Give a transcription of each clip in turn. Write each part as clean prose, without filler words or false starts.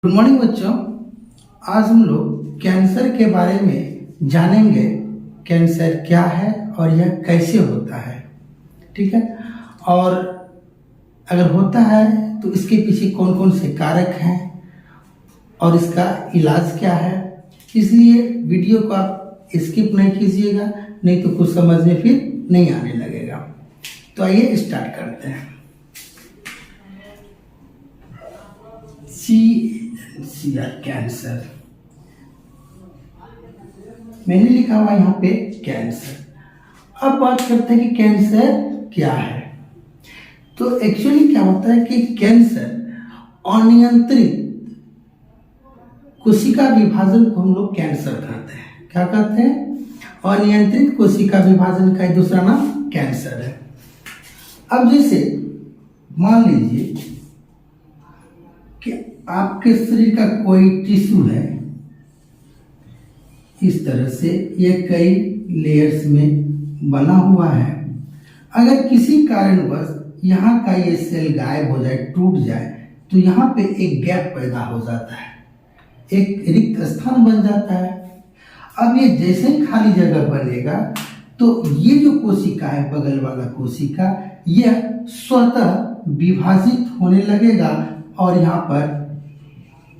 Good morning बच्चों। आज हम लोग कैंसर के बारे में जानेंगे। कैंसर क्या है और यह कैसे होता है, ठीक है। और अगर होता है तो इसके पीछे कौन कौन से कारक हैं और इसका इलाज क्या है। इसलिए वीडियो को आप स्किप नहीं कीजिएगा, नहीं तो कुछ समझ में फिर नहीं आने लगेगा। तो आइए स्टार्ट करते हैं। कैंसर मैंने लिखा हुआ यहाँ पे कैंसर। अब बात करते हैं कि कैंसर क्या है। तो एक्चुअली क्या होता है कि कैंसर अनियंत्रित कोशिका विभाजन को हम लोग कैंसर कहते हैं। क्या कहते हैं? अनियंत्रित कोशिका विभाजन का दूसरा नाम कैंसर है। अब जैसे मान लीजिए कि आपके शरीर का कोई टिश्यू है, इस तरह से ये कई लेयर्स में बना हुआ है। अगर किसी कारणवश यहाँ का ये सेल गायब हो जाए, टूट जाए, तो यहाँ पे एक गैप पैदा हो जाता है, एक रिक्त स्थान बन जाता है। अब ये जैसे ही खाली जगह बनेगा तो ये जो कोशिका है, बगल वाला कोशिका, यह स्वतः विभाजित होने लगेगा और यहाँ पर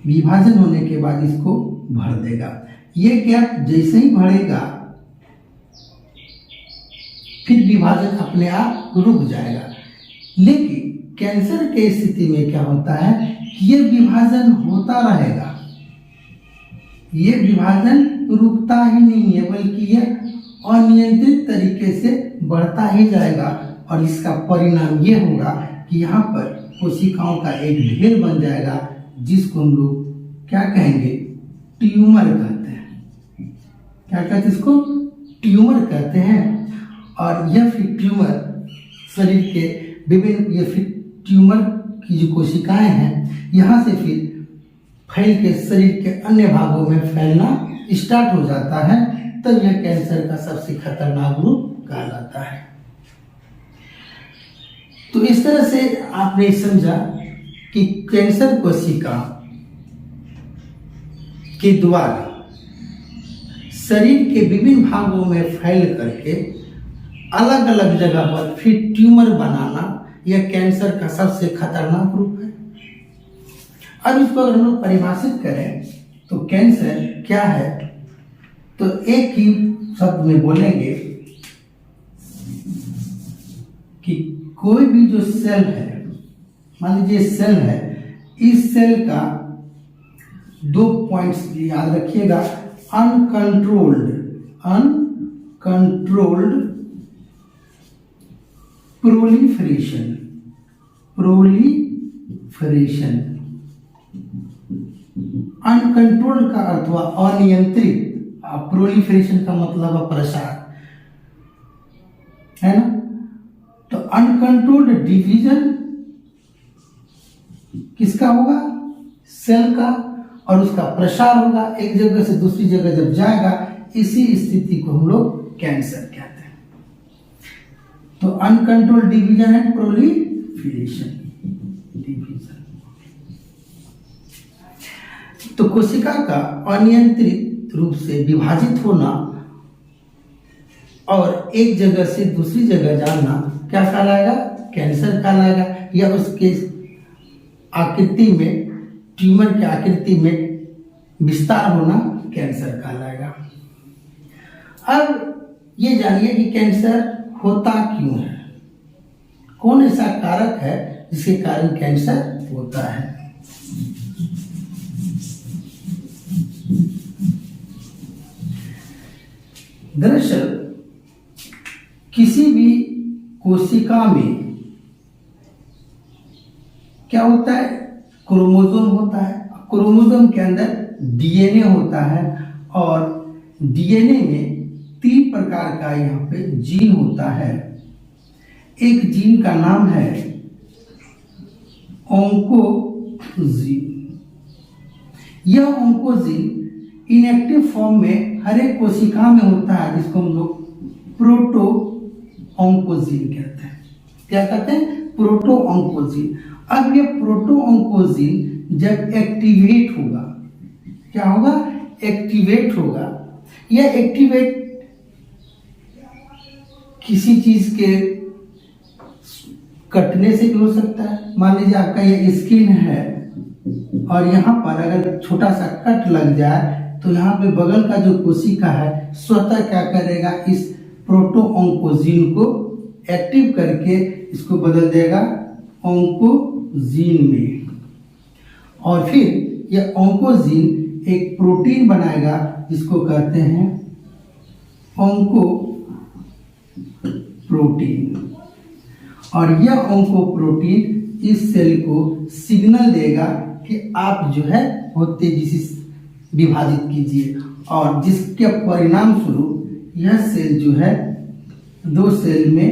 विभाजन होने के बाद इसको भर देगा। ये गैप जैसे ही भरेगा फिर विभाजन अपने आप रुक जाएगा। लेकिन कैंसर के स्थिति में क्या होता है कि ये विभाजन होता रहेगा, ये विभाजन रुकता ही नहीं है, बल्कि ये अनियंत्रित तरीके से बढ़ता ही जाएगा। और इसका परिणाम ये होगा कि यहाँ पर कोशिकाओं का एक ढेर बन जाएगा, जिसको हम लोग क्या कहेंगे? ट्यूमर कहते हैं। क्या कहते हैं इसको? ट्यूमर कहते हैं। और यह फिर ट्यूमर शरीर के विभिन्न, ये फिर ट्यूमर की जो कोशिकाएं हैं, यहाँ से फिर फैल के शरीर के अन्य भागों में फैलना स्टार्ट हो जाता है। तब यह कैंसर का सबसे खतरनाक रूप कहलाता है। तो इस तरह से आपने समझा कि कैंसर कोशिका के द्वारा शरीर के विभिन्न भागों में फैल करके अलग अलग जगह पर फिर ट्यूमर बनाना, यह कैंसर का सबसे खतरनाक रूप है। अब इसको अगर हम लोग परिभाषित करें तो कैंसर क्या है, तो एक ही शब्द में बोलेंगे कि कोई भी जो सेल है, मान लीजिए सेल है, इस सेल का दो पॉइंट्स याद रखिएगा। अनकंट्रोल्ड प्रोलिफरेशन अनकंट्रोल्ड का अर्थ हुआ अनियंत्रित, प्रोलिफरेशन का मतलब प्रसार है ना। तो अनकंट्रोल्ड डिवीजन किसका होगा? सेल का, और उसका प्रसार होगा एक जगह से दूसरी जगह जब जाएगा, इसी स्थिति को हम लोग कैंसर कहते हैं। तो uncontrolled division and proliferation division. तो कोशिका का अनियंत्रित रूप से विभाजित होना और एक जगह से दूसरी जगह जाना क्या कहलाएगा? कैंसर कहलाएगा। या उसके आकृति में, ट्यूमर की आकृति में विस्तार होना कैंसर कहलाएगा। अब ये जानिए कि कैंसर होता क्यों है, कौन ऐसा कारक है जिसके कारण कैंसर होता है। दरअसल किसी भी कोशिका में क्या होता है? क्रोमोसोम होता है। क्रोमोसोम के अंदर डीएनए होता है और डीएनए में 3 प्रकार का यहाँ पे जीन होता है। एक जीन का नाम है ऑन्कोजीन। यह ऑन्कोजीन इनएक्टिव फॉर्म में हर एक कोशिका में होता है, जिसको हम लोग प्रोटो ऑन्कोजीन कहते हैं। क्या कहते हैं? Proto oncogene. अब ये प्रोटो ऑन्कोजीन जब एक्टिवेट होगा, क्या होगा? एक्टिवेट होगा। यह एक्टिवेट किसी चीज के कटने से भी हो सकता है। मान लीजिए आपका ये स्किन है और यहाँ पर अगर छोटा सा कट लग जाए तो यहाँ पे बगल का जो कोशिका है स्वतः क्या करेगा, इस प्रोटो ऑन्कोजीन को एक्टिव करके इसको बदल देगा ऑन्कोजीन में, और फिर यह ऑन्कोजीन एक प्रोटीन बनाएगा जिसको कहते हैं ऑन्कोप्रोटीन, और यह ऑन्कोप्रोटीन इस सेल को सिग्नल देगा कि आप जो है वो तेजी से विभाजित कीजिए, और जिसके परिणाम स्वरूप यह सेल जो है 2 सेल में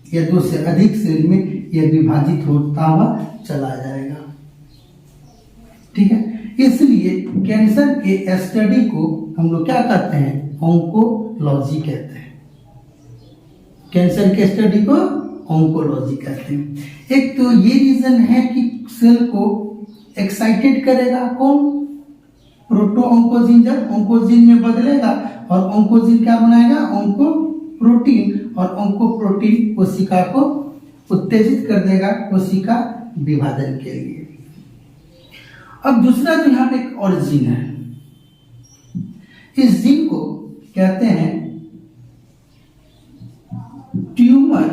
या 2 से अधिक सेल में यह विभाजित होता हुआ चला जाएगा। ठीक है, इसलिए कैंसर के स्टडी को हम लोग क्या कहते हैं? ऑन्कोलॉजी कहते हैं। कैंसर के स्टडी को ऑन्कोलॉजी कहते हैं। एक तो ये रीजन है कि सेल को एक्साइटेड करेगा कौन? Proto oncogene. जब ऑन्कोजीन में बदलेगा और ऑन्कोजीन क्या बनाएगा? ऑन्कोप्रोटीन, और ऑन्कोप्रोटीन कोशिका को उत्तेजित कर देगा कोशिका विभाजन के लिए। अब दूसरा जो यहाँ पे एक और जीन है, इस जीन को कहते हैं tumour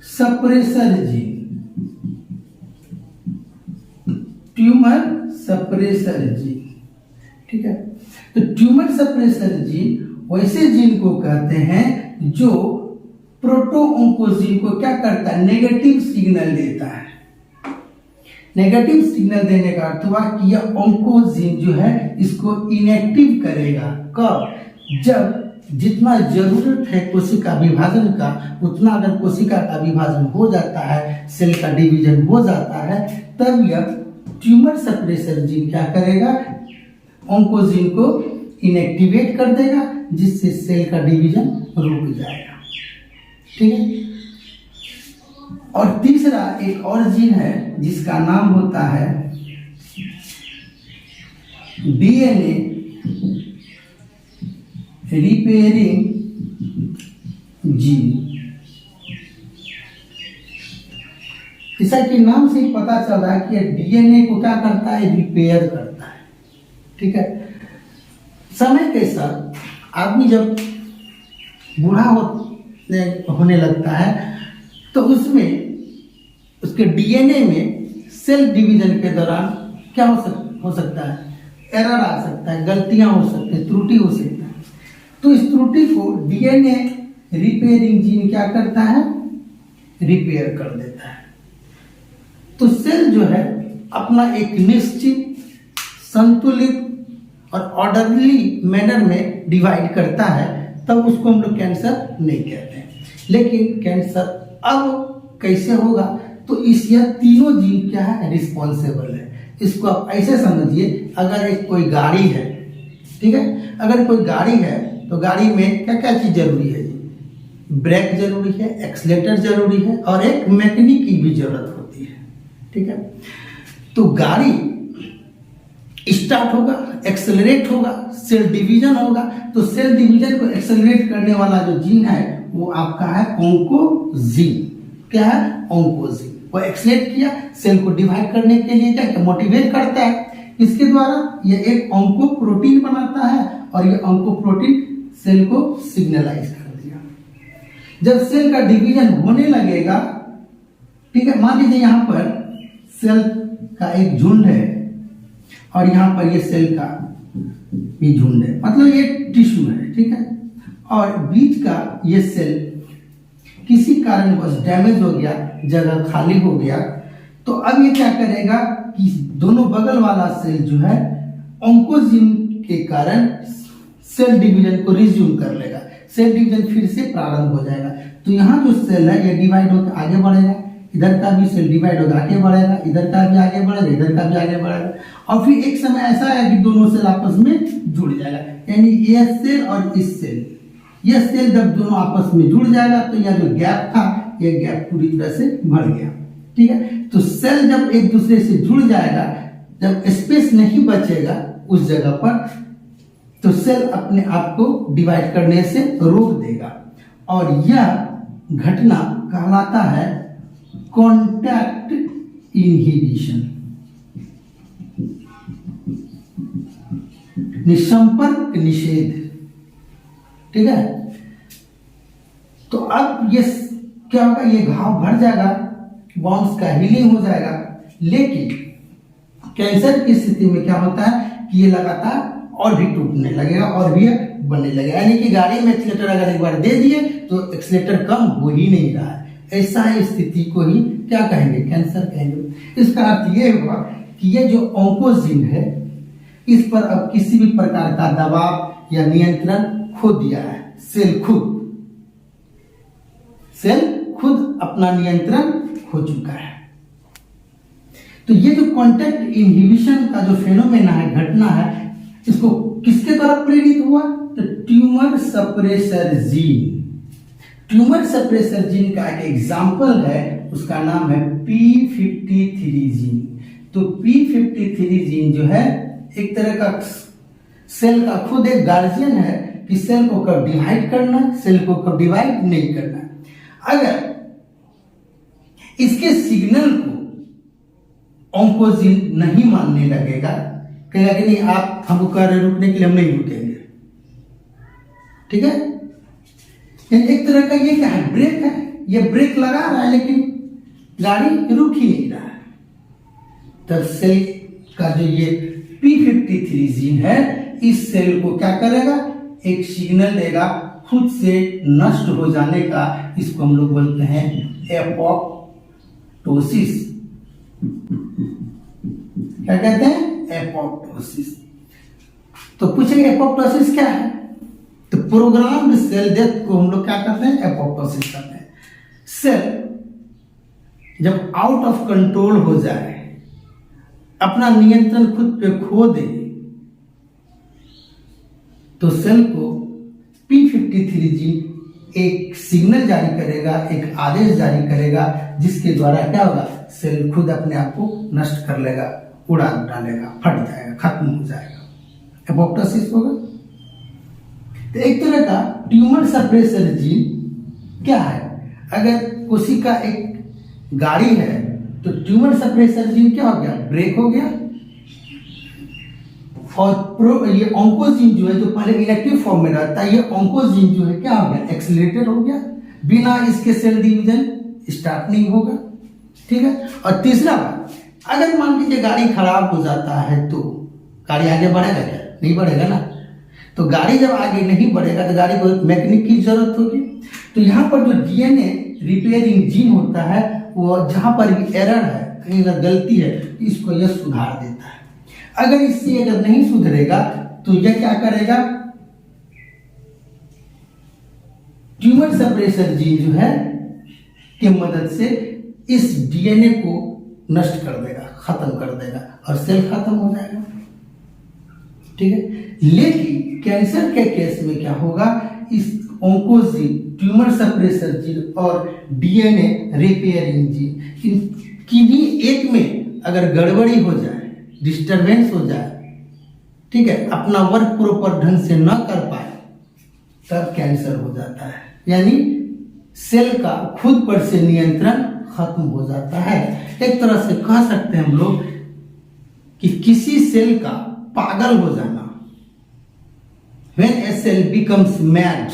suppressor gene. Tumour suppressor gene, ठीक है। तो ट्यूमर सप्रेसर जीन वैसे जीन को कहते हैं जो प्रोटो ऑन्कोजीन को क्या करता है? नेगेटिव सिग्नल देता है। नेगेटिव सिग्नल देने का अर्थ हुआ कि यह ऑन्कोजीन जो है इसको इनएक्टिव करेगा। कब? जब जितना जरूरत है कोशिका विभाजन का, उतना अगर कोशिका का विभाजन हो जाता है, सेल का डिवीजन हो जाता है, तब यह ट्यूमर सप्रेसर जीन क्या करेगा? ऑन्कोजीन को इनएक्टिवेट कर देगा, जिससे सेल का डिवीजन रुक जाएगा। ठीक है। और तीसरा एक और जीन है जिसका नाम होता है डीएनए रिपेयरिंग जीन। जैसा कि नाम से ही पता चल रहा है कि डीएनए को क्या करता है? रिपेयर करता है। ठीक है। समय के साथ आदमी जब बूढ़ा होने लगता है तो उसमें उसके डीएनए में सेल डिवीजन के दौरान क्या हो सकता है? एरर आ सकता है, गलतियां हो सकती है, त्रुटि हो सकती है। तो इस त्रुटि को डीएनए रिपेयरिंग जीन क्या करता है? रिपेयर कर देता है। तो सेल जो है अपना एक निश्चित, संतुलित और ऑर्डरली मैनर में डिवाइड करता है, तब उसको हम लोग कैंसर नहीं कहते हैं। लेकिन कैंसर अब कैसे होगा? तो इस यह तीनों जीन क्या है? रिस्पॉन्सिबल है। इसको आप ऐसे समझिए, अगर एक कोई गाड़ी है, ठीक है, अगर कोई गाड़ी है तो गाड़ी में क्या क्या चीज जरूरी है? ब्रेक जरूरी है, एक्सीलेटर जरूरी है, और एक मैकेनिक की भी जरूरत होती है। ठीक है। तो गाड़ी स्टार्ट होगा, एक्सेलरेट होगा, सेल डिवीजन होगा, तो सेल डिवीजन को एक्सेलरेट करने वाला जो जीन है वो आपका है ऑन्कोजीन। क्या है? ऑन्कोजीन। वो एक्सेलरेट किया, सेल को डिवाइड करने के लिए क्या मोटिवेट करता है। इसके द्वारा ये एक ऑन्कोप्रोटीन बनाता है, और ये ऑन्कोप्रोटीन सेल को सिग्नलाइज कर दिया। जब सेल का डिवीजन होने लगेगा, ठीक है, मान लीजिए यहाँ पर सेल का एक झुंड है और यहाँ पर ये सेल का भी झुंड है, मतलब ये टिश्यू है। ठीक है। और बीच का ये सेल किसी कारणवश डैमेज हो गया, जगह खाली हो गया, तो अब ये क्या करेगा कि दोनों बगल वाला सेल जो है ऑन्कोजीन के कारण सेल डिवीजन को रिज्यूम कर लेगा। सेल डिवीजन फिर से प्रारंभ हो जाएगा। तो यहाँ जो सेल है ये डिवाइड होकर आगे बढ़ेगा, इधर का भी सेल डिवाइड होकर आगे बढ़ेगा, इधर का भी आगे बढ़ेगा, इधर का भी आगे बढ़ेगा, और फिर एक समय ऐसा है कि दोनों सेल आपस में जुड़ जाएगा। यानी ये सेल और इस सेल, यह सेल जब दोनों आपस में जुड़ जाएगा तो यह जो गैप था, यह गैप पूरी तरह से भर गया। ठीक है। तो सेल जब एक दूसरे से जुड़ जाएगा, जब स्पेस नहीं बचेगा उस जगह पर, तो सेल अपने आप को डिवाइड करने से रोक देगा, और यह घटना कहलाता है कॉन्टैक्ट इनहिबिशन, निसंपर्क निषेध। ठीक है। तो अब ये क्या होगा, ये घाव भर जाएगा, बॉन्ड्स का हीलिंग हो जाएगा। लेकिन कैंसर की स्थिति में क्या होता है कि ये लगातार और भी टूटने लगेगा और भी बनने लगेगा, यानी कि गाड़ी में एक्सीलेटर अगर एक बार दे दिए तो एक्सीलेटर कम हो ही नहीं रहा है। ऐसा स्थिति को ही क्या कहेंगे, कैंसर कहेंगे। इसका अर्थ ये हुआ कि ये जो ऑन्कोजीन है, इस पर अब किसी भी प्रकार का दबाव या नियंत्रण खो दिया है। सेल खुद अपना नियंत्रण खो चुका है। तो ये जो कॉन्टैक्ट इनहिबिशन का जो फेनोमेना है, घटना है, इसको किसके द्वारा प्रेरित हुआ, तो tumour suppressor gene. Tumour suppressor gene का एक एग्जाम्पल है, उसका नाम है P53 जीन। तो P53 जीन जो है एक तरह का सेल का खुद एक गार्जियन है कि सेल को कब डिवाइड करना, सेल को कब डिवाइड नहीं करना। अगर इसके सिग्नल को ऑन्कोजीन नहीं मानने लगेगा, कहेगा कि नहीं आप हमको कह रहे रुकने के लिए, हम नहीं रुकेंगे। ठीक है। एक तरह का ये क्या है, ब्रेक है, ये ब्रेक लगा रहा है लेकिन गाड़ी रुक ही नहीं रहा है। तब सेल का जो ये P53 जीन है, इस सेल को क्या करेगा, एक सिग्नल देगा खुद से नष्ट हो जाने का। इसको हम लोग बोलते हैं एपोप्टोसिस। क्या कहते हैं, एपोप्टोसिस। तो पूछेंगे एपोप्टोसिस क्या है, तो प्रोग्राम्ड सेल डेथ को हम लोग क्या करते हैं, एपोप्टोसिस करते हैं। सेल जब आउट ऑफ कंट्रोल हो जाए, अपना नियंत्रण खुद पे खो दे, तो सेल को P53 जीन एक सिग्नल जारी करेगा, एक आदेश जारी करेगा, जिसके द्वारा क्या होगा, सेल खुद अपने आप को नष्ट कर लेगा, उड़ा डालेगा, फट जाएगा, खत्म हो जाएगा। एपोप्टोसिस होगा। तो एक तरह का ट्यूमर सप्रेसर जीन क्या है, अगर कोशिका एक गाड़ी है तो ट्यूमर सप्रेसर जीन क्या हो गया, ब्रेक हो गया। और ये ऑन्कोजीन जो है, जो पहले इनएक्टिव फॉर्म में रहता है, ये ऑन्कोजीन जो है क्या हो गया, एक्सीलरेटेड हो गया, बिना इसके सेल डिवीजन स्टार्ट नहीं होगा। ठीक है। और तीसरा बात, अगर मान लीजिए गाड़ी खराब हो जाता है तो गाड़ी आगे बढ़ेगा क्या, नहीं बढ़ेगा ना। तो गाड़ी जब आगे नहीं बढ़ेगा तो गाड़ी को मैकेनिक की जरूरत होगी। तो यहाँ पर जो डीएनए रिपेयरिंग जीन होता है, वो जहां पर भी एरर है, कहीं अगर गलती है, तो इसको यह सुधार देता है। अगर इससे अगर नहीं सुधरेगा तो यह क्या करेगा, ट्यूमर सप्रेसर जीन जो है की मदद से इस डीएनए को नष्ट कर देगा, खत्म कर देगा, और सेल खत्म हो जाएगा। ठीक है। लेकिन कैंसर के केस में क्या होगा, इस ऑन्कोजीन, ट्यूमर सप्रेसर जीन और डीएनए रिपेयरिंग जीन, किन्हीं एक में अगर गड़बड़ी हो जाए, डिस्टरबेंस हो जाए, ठीक है, अपना वर्क प्रॉपर ढंग से न कर पाए, तब कैंसर हो जाता है। यानी सेल का खुद पर से नियंत्रण खत्म हो जाता है। एक तरह से कह सकते हैं हम लोग कि किसी सेल का पागल हो जाना, when a cell becomes mad,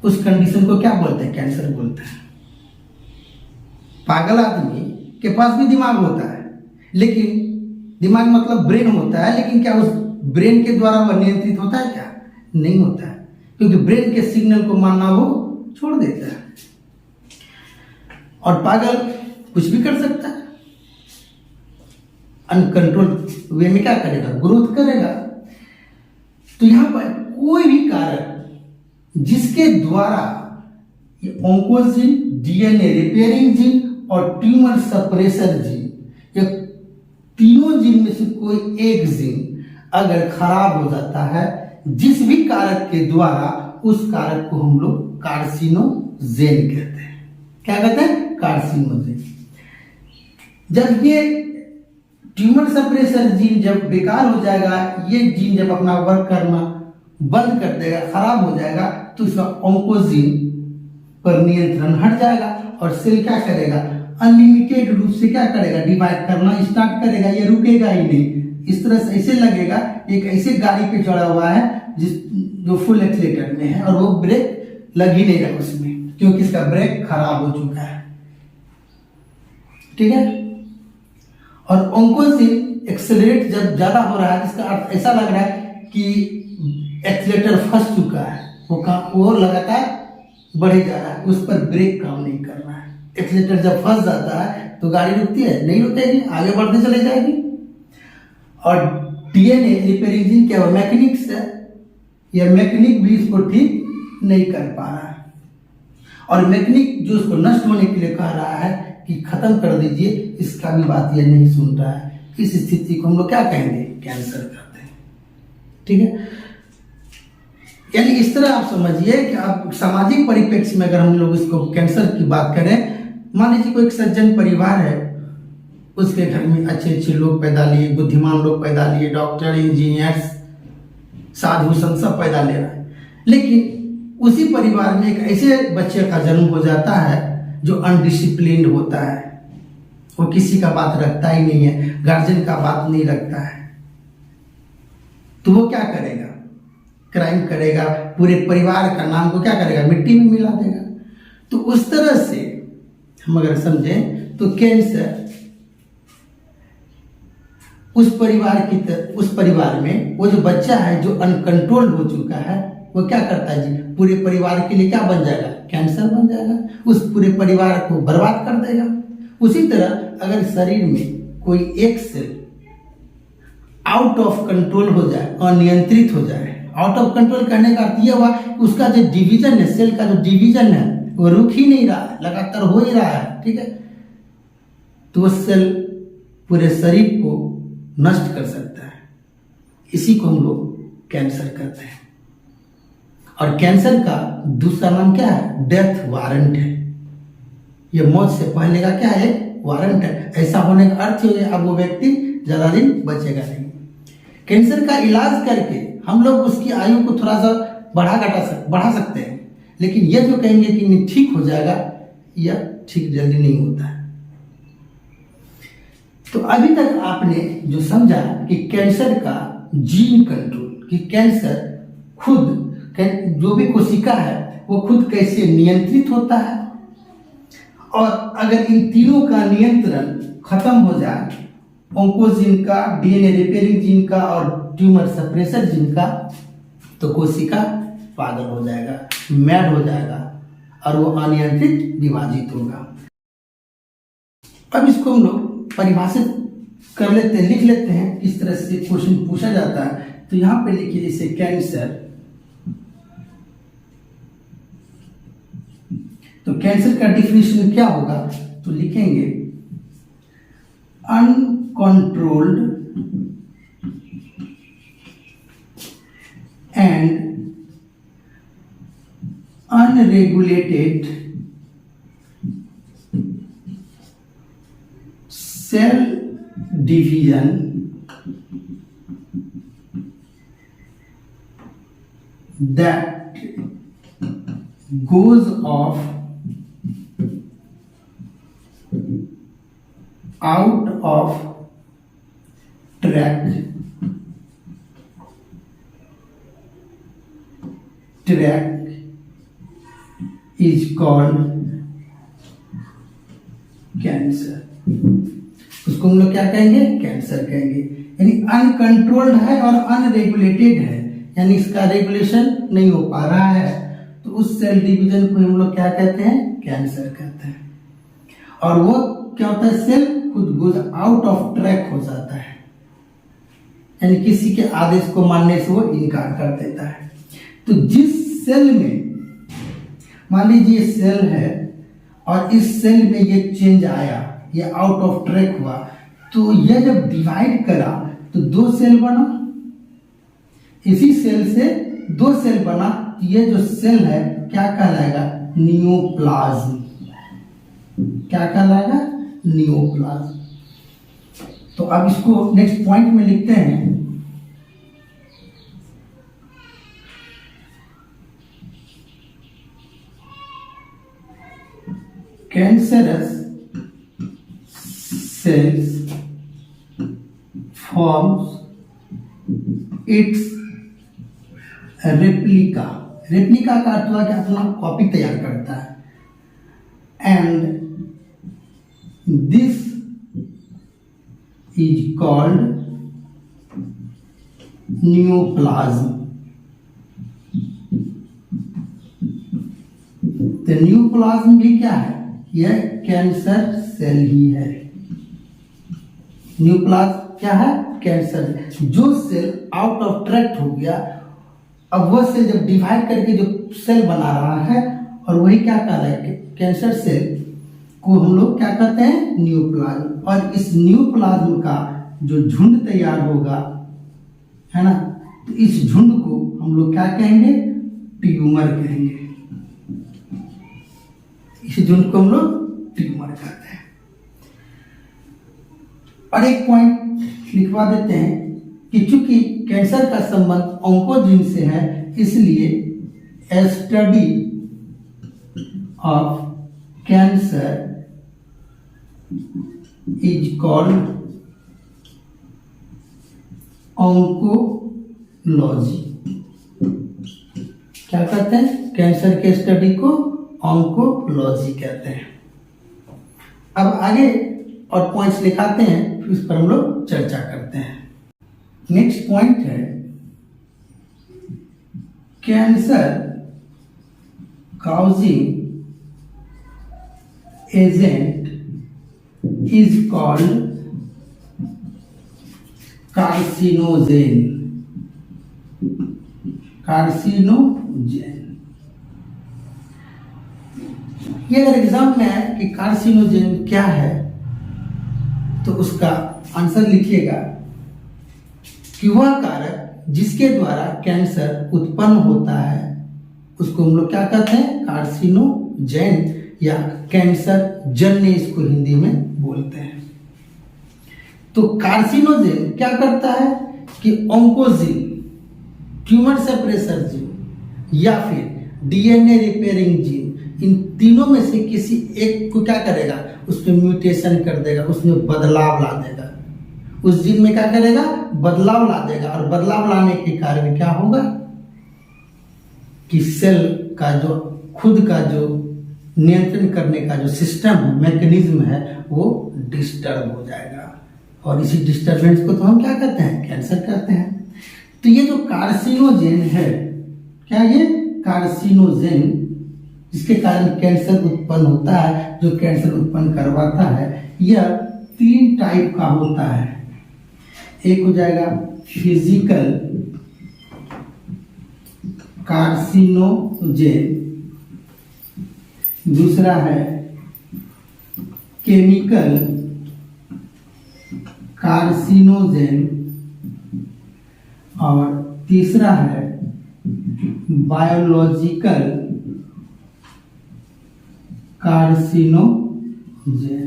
उस कंडीशन को क्या बोलते हैं, कैंसर बोलते हैं। पागल आदमी के पास भी दिमाग होता है, लेकिन दिमाग मतलब ब्रेन होता है, लेकिन क्या उस ब्रेन के द्वारा वह नियंत्रित होता है, क्या नहीं होता है, क्योंकि ब्रेन के सिग्नल को मानना वो छोड़ देता है। और पागल कुछ भी कर सकता है, अनकंट्रोल वे में क्या करेगा, ग्रोथ करेगा। तो यहां पर कोई भी कारक जिसके द्वारा ये ऑन्कोजीन, डीएनए रिपेयरिंग जीन और ट्यूमर सप्रेसर जीन, ये तीनों जीन में से कोई एक जीन अगर खराब हो जाता है, जिस भी कारक के द्वारा, उस कारक को हम लोग कार्सिनोजेन कहते हैं। क्या कहते हैं, कार्सिनोजेन। जब ये ट्यूमर सप्रेसर जीन जब बेकार हो जाएगा, ये जीन जब अपना वर्क करना बंद कर देगा, खराब हो जाएगा, तो इसका ऑन्कोजीन पर नियंत्रण हट जाएगा और सेल क्या करेगा, अनलिमिटेड रूप से क्या करेगा, डिवाइड करना स्टार्ट करेगा। ये रुकेगा ही नहीं। इस तरह से ऐसे लगेगा एक ऐसे गाड़ी पे चढ़ा हुआ है जो फुल एक्सीलेटर में है और वो ब्रेक लग ही नहीं रहा उसमें, क्योंकि इसका ब्रेक खराब हो चुका है। ठीक है। और ऑन्कोजीन एक्सेलरेट जब ज्यादा हो रहा है, इसका अर्थ ऐसा लग रहा है कि एक्सीलेटर फंस चुका है, वो लगातार बढ़े जा रहा है, उस पर ब्रेक काम नहीं कर रहा है। एक्सीलेटर जब फंस जाता है तो गाड़ी रुकती है, नहीं रुकेगी, आगे बढ़ते चले जाएगी। और डीएनए रिपेयरिंग जीन क्या मैकेनिक्स है, यह मैकेनिक भी इसको ठीक नहीं कर पा रहा है। और मैकेनिक जो उसको नष्ट होने के लिए कह रहा है कि खत्म कर दीजिए, इसका भी बात यह नहीं सुन रहा है। इस स्थिति को हम लोग क्या कहेंगे, कैंसर कहते हैं। ठीक है। यानी इस तरह आप समझिए कि आप सामाजिक परिप्रेक्ष्य में अगर हम लोग इसको कैंसर की बात करें, मान लीजिए कोई एक सज्जन परिवार है, उसके घर में अच्छे अच्छे लोग पैदा लिए, बुद्धिमान लोग पैदा लिए, डॉक्टर, इंजीनियर्स, साधु संत सब पैदा ले रहा है, लेकिन उसी परिवार में एक ऐसे बच्चे का जन्म हो जाता है जो अनडिसिप्लिन्ड होता है, वो किसी का बात रखता ही नहीं है, गार्जियन का बात नहीं रखता है, तो वो क्या करेगा, क्राइम करेगा, पूरे परिवार का नाम को क्या करेगा, मिट्टी में मिला देगा। तो उस तरह से हम अगर समझें तो कैंसर उस परिवार में वो जो बच्चा है जो अनकंट्रोल हो चुका है, वो क्या करता है जी, पूरे परिवार के लिए क्या बन जाएगा, कैंसर बन जाएगा, उस पूरे परिवार को बर्बाद कर देगा। उसी तरह अगर शरीर में कोई एक सेल आउट ऑफ कंट्रोल हो जाए, अनियंत्रित हो जाए, आउट ऑफ कंट्रोल करने का अर्थ यह हुआ उसका जो डिवीजन है, सेल का जो डिवीजन है वो रुक ही नहीं रहा है, लगातार हो ही रहा है। ठीक है। तो वो सेल पूरे शरीर को नष्ट कर सकता है, इसी को हम लोग कैंसर कहते हैं। और कैंसर का दूसरा नाम क्या है, डेथ वारंट है। ये मौत से पहले का क्या है, वारंट है। ऐसा होने का अर्थ है अब वो व्यक्ति ज्यादा दिन बचेगा नहीं। कैंसर का इलाज करके हम लोग उसकी आयु को थोड़ा सा बढ़ा सकते हैं, लेकिन ये जो कहेंगे कि नहीं ठीक हो जाएगा, यह ठीक जल्दी नहीं होता है। तो अभी तक आपने जो समझा कि कैंसर का जीन कंट्रोल, कि कैंसर खुद जो भी कोशिका है वो खुद कैसे नियंत्रित होता है, और अगर इन तीनों का नियंत्रण खत्म हो जाए, ऑन्कोजीन का, डीएनए रिपेयरिंग जीन का और ट्यूमर सप्रेसर जीन का, तो कोशिका पागल हो जाएगा, मैड हो जाएगा और वो अनियंत्रित विभाजित होगा। अब इसको हम लोग परिभाषित कर लेते हैं, लिख लेते हैं किस तरह से क्वेश्चन पूछा जाता है। तो यहां पे लिखिए जैसे कैंसर, तो कैंसर का डिफिनेशन क्या होगा, तो लिखेंगे uncontrolled and unregulated cell division that goes off out of track is called cancer. उसको हम लोग क्या कहेंगे, कैंसर कहेंगे। यानी अनकंट्रोल्ड है और अनरेगुलेटेड है, यानी इसका रेगुलेशन नहीं हो पा रहा है, तो उस सेल डिवीजन को हम लोग क्या कहते हैं, कैंसर कहते हैं। और वो क्या होता है, सेल खुद गोज आउट ऑफ ट्रैक हो जाता है, यानी किसी के आदेश को मानने से वो इनकार कर देता है। तो जिस सेल में, मान लीजिए सेल है और इस सेल में ये चेंज आया, ये आउट ऑफ ट्रैक हुआ, तो ये जब डिवाइड करा तो 2 सेल बना, इसी सेल से 2 सेल बना, ये जो सेल है क्या कहलाएगा, नियोप्लाज्म। क्या कहलाएगा? नियोप्लाज्म। तो अब इसको नेक्स्ट पॉइंट में लिखते हैं। Cancerous cells forms it's replica. Replica का अर्थ हुआ कि अपना कॉपी तैयार करता है। And this is called neoplasm. तो नियोप्लाज्म भी क्या है? यह कैंसर सेल ही है। नियोप्लाज्म क्या है? कैंसर। जो सेल आउट ऑफ ट्रैक्ट हो गया, अब वह सेल जब डिवाइड करके जो सेल बना रहा है, और वही क्या कह रहा है? कैंसर सेल को हम लोग क्या कहते हैं? नियोप्लाज्म। और इस नियोप्लाज्म का जो झुंड तैयार होगा, है ना, तो इस झुंड को हम लोग क्या कहेंगे? ट्यूमर कहेंगे। इस झुंड को हम लोग ट्यूमर कहते हैं। और एक पॉइंट लिखवा देते हैं कि चूंकि कैंसर का संबंध ऑन्कोजीन से है, इसलिए a study of cancer is called oncology. क्या कहते हैं? कैंसर के स्टडी को ऑन्कोलॉजी कहते हैं। अब आगे और पॉइंट्स लिखाते हैं, फिर उस पर हम लोग चर्चा करते हैं। नेक्स्ट पॉइंट है cancer causing agent is called carcinogen. Carcinogen. ये अगर एग्जाम में है कि कार्सिनोजेन क्या है, तो उसका आंसर लिखिएगा कि वह कारक जिसके द्वारा कैंसर उत्पन्न होता है, उसको हम लोग क्या कहते हैं? कार्सिनोजेन, या कैंसर जन्य इसको हिंदी में बोलते हैं। तो कार्सिनोजेन क्या करता है कि ऑन्कोजीन, ट्यूमर सप्रेसर जीन, या फिर डीएनए रिपेयरिंग जीन, इन तीनों में से किसी एक को क्या करेगा? उसमें म्यूटेशन कर देगा, उसमें बदलाव ला देगा। उस जीन में क्या करेगा? बदलाव ला देगा। और बदलाव लाने के कारण क्या होगा कि सेल का जो खुद का जो नियंत्रण करने का जो सिस्टम है, मैकेनिज्म है, वो डिस्टर्ब हो जाएगा। और इसी डिस्टर्बेंस को तो हम क्या कहते हैं? कैंसर कहते हैं। तो ये जो कार्सिनोजेन है, क्या ये कार्सिनोजेन जिसके कारण कैंसर उत्पन्न होता है, जो कैंसर उत्पन्न करवाता है, यह 3 टाइप का होता है। एक हो जाएगा फिजिकल कार्सिनोजेन, दूसरा है केमिकल कार्सिनोजेन, और तीसरा है बायोलॉजिकल कार्सिनोजेन।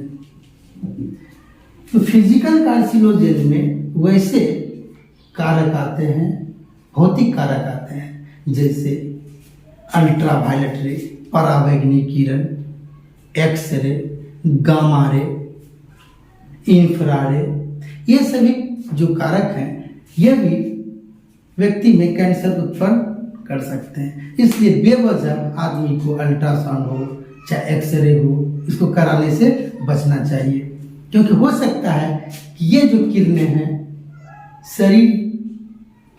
तो फिजिकल कार्सिनोजेन में वैसे कारक आते हैं, भौतिक कारक आते हैं, जैसे अल्ट्रावायलेट रे, पराबैंगनी किरण, एक्सरे, गामा रे, इंफ्रारेड, ये सभी जो कारक हैं, ये भी व्यक्ति में कैंसर उत्पन्न कर सकते हैं। इसलिए बेवजह आदमी को अल्ट्रासाउंड हो चाहे एक्सरे हो, इसको कराने से बचना चाहिए, क्योंकि हो सकता है कि ये जो किरणें हैं, शरीर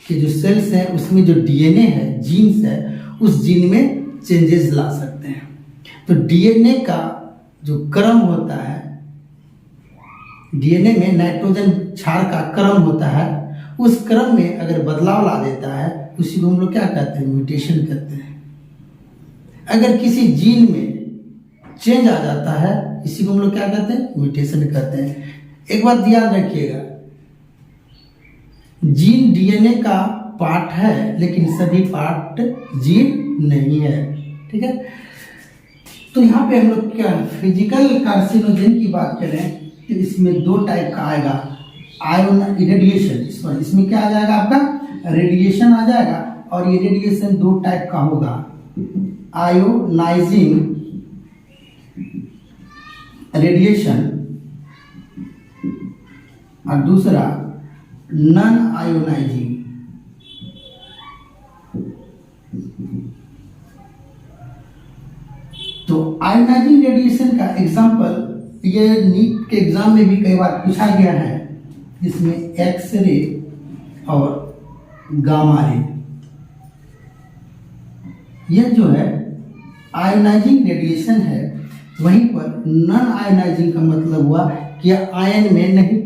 के जो सेल्स हैं उसमें जो डीएनए है, जीन्स है, उस जीन में चेंजेस ला सकते हैं। तो डीएनए का जो क्रम होता है, डीएनए में नाइट्रोजन क्षार का क्रम होता है, उस क्रम में अगर बदलाव ला देता है, उसी को हम लोग क्या कहते हैं? म्यूटेशन कहते हैं। अगर किसी जीन में चेंज आ जाता है, इसी को हम लोग क्या कहते हैं? म्यूटेशन कहते हैं। एक बात याद रखिएगा, जीन डीएनए का पार्ट है, लेकिन सभी पार्ट जीन नहीं है। ठीक है। तो यहाँ पे हम लोग क्या फिजिकल कार्सिनोजेन की बात करें तो इसमें दो टाइप का आएगा, आयोन रेडिएशन। इसमें क्या आ जाएगा आपका रेडिएशन आ जाएगा, और ये रेडिएशन दो टाइप का होगा, आयोनाइजिंग रेडिएशन और दूसरा नॉन आयोनाइजिंग। तो आयोनाइजिंग रेडिएशन का एग्जांपल ये नीट के एग्जाम में भी कई बार पूछा गया है, इसमें एक्सरे और गामा रे। यह जो है आयोनाइजिंग रेडिएशन है, वहीं पर नॉन आयोनाइजिंग का मतलब हुआ कि आयन में नहीं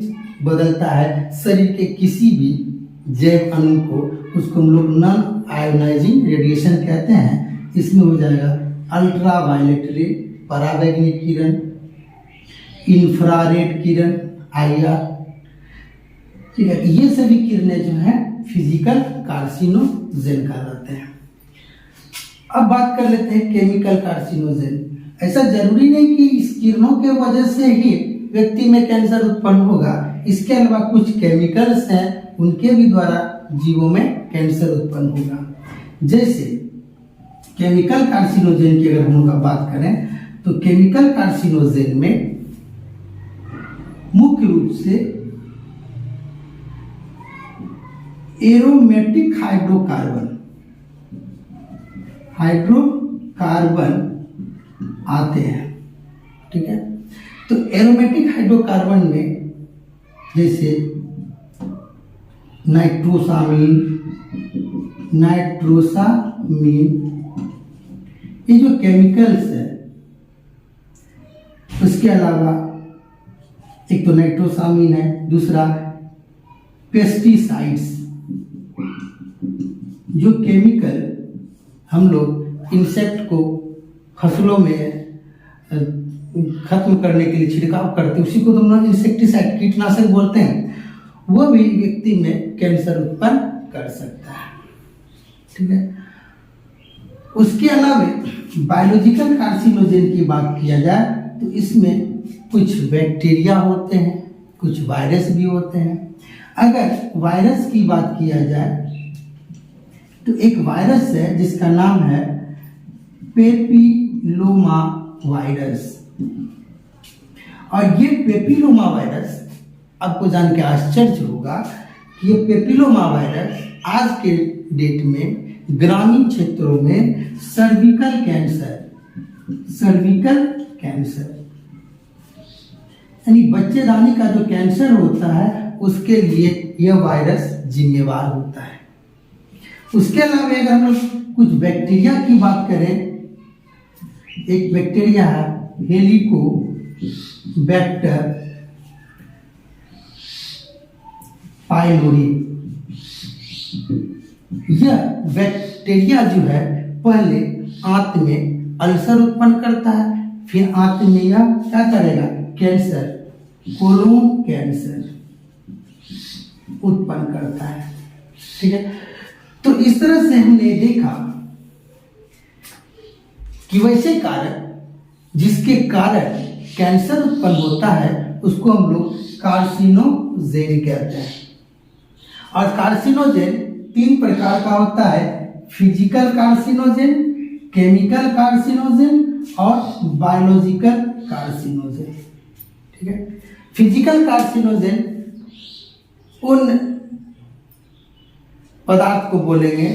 बदलता है शरीर के किसी भी जैव अणु को, उसको हम लोग नॉन आयोनाइजिंग रेडिएशन कहते हैं। इसमें हो जाएगा अल्ट्रावायलेट रे, परावैंगनिक किरण, इंफ्रारेड किरण, IR, ठीक है। ये सभी किरणें जो है फिजिकल कार्सिनोजेन कहलाते हैं। अब बात कर लेते हैं केमिकल कार्सिनोजेन। ऐसा जरूरी नहीं कि इस किरणों के वजह से ही व्यक्ति में कैंसर उत्पन्न होगा, इसके अलावा कुछ केमिकल्स हैं उनके भी द्वारा जीवों में कैंसर उत्पन्न होगा। जैसे केमिकल कार्सिनोजेन की अगर हम लोग बात करें तो केमिकल कार्सिनोजेन में मुख्य रूप से एरोमेटिक हाइड्रोकार्बन आते हैं, ठीक है। तो एरोमेटिक हाइड्रोकार्बन में जैसे नाइट्रोसामीन, ये जो केमिकल्स है, उसके अलावा एक तो नाइट्रोसामीन है, दूसरा पेस्टिसाइड्स, जो केमिकल हम लोग इंसेक्ट को फसलों में खत्म करने के लिए छिड़काव करते हैं, उसी को तो हम लोग इंसेक्टिसाइड कीटनाशक बोलते हैं, वो भी व्यक्ति में कैंसर उत्पन्न कर सकता है, ठीक है। उसके अलावा बायोलॉजिकल कार्सिनोजेन की बात किया जाए तो इसमें कुछ बैक्टीरिया होते हैं, कुछ वायरस भी होते हैं। अगर वायरस की बात किया जाए तो एक वायरस है जिसका नाम है पेपिलोमा वायरस, और ये पेपिलोमा वायरस आपको जान के आश्चर्य होगा कि ये पेपिलोमा वायरस आज के डेट में ग्रामीण क्षेत्रों में सर्विकल कैंसर यानी बच्चेदानी का जो कैंसर होता है उसके लिए यह वायरस जिम्मेवार होता है। उसके अलावा अगर हम लोग कुछ बैक्टीरिया की बात करें, एक बैक्टीरिया है हेलिकोबैक्टर पाइलोरी। यह बैक्टीरिया जो है पहले आंत में अल्सर उत्पन्न करता है, फिर आंत में यह क्या करेगा कैंसर, कोलोन कैंसर उत्पन्न करता है, ठीक है। तो इस तरह से हमने देखा कि वैसे कारक जिसके कारण कैंसर उत्पन्न होता है उसको हम लोग कार्सिनोजेन कहते हैं। और कार्सिनोजेन 3 प्रकार का होता है, फिजिकल कार्सिनोजेन, केमिकल कार्सिनोजेन और बायोलॉजिकल कार्सिनोजेन, ठीक है। फिजिकल कार्सिनोजेन उन पदार्थ को बोलेंगे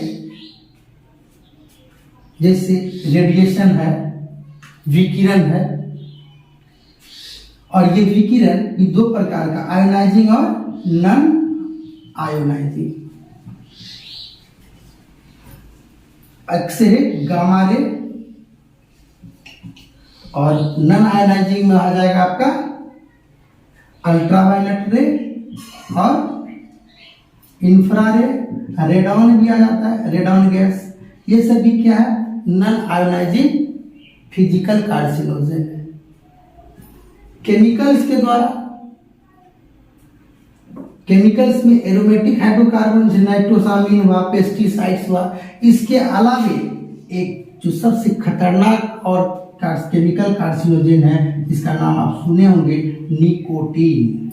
जैसे रेडिएशन है, विकिरण है, और ये विकिरण ये 2 प्रकार का, आयोनाइजिंग और non ionising. X ray, gamma ray, और नॉन आयोनाइजिंग में आ जाएगा आपका अल्ट्रावायलेट रे और इंफ्रारेड, रेडॉन भी आ जाता है, रेडॉन गैस। ये सभी क्या है नॉन आयोनाइजिंग फिजिकल कार्सिनोजेन है। केमिकल्स के द्वारा, केमिकल्स में एरोमेटिक हाइड्रोकार्बन जैसे नाइट्रोसामीन हुआ, पेस्टिसाइड्स हुआ, इसके अलावे एक जो सबसे खतरनाक और केमिकल कार्सिनोजेन है, इसका नाम आप सुने होंगे, निकोटीन।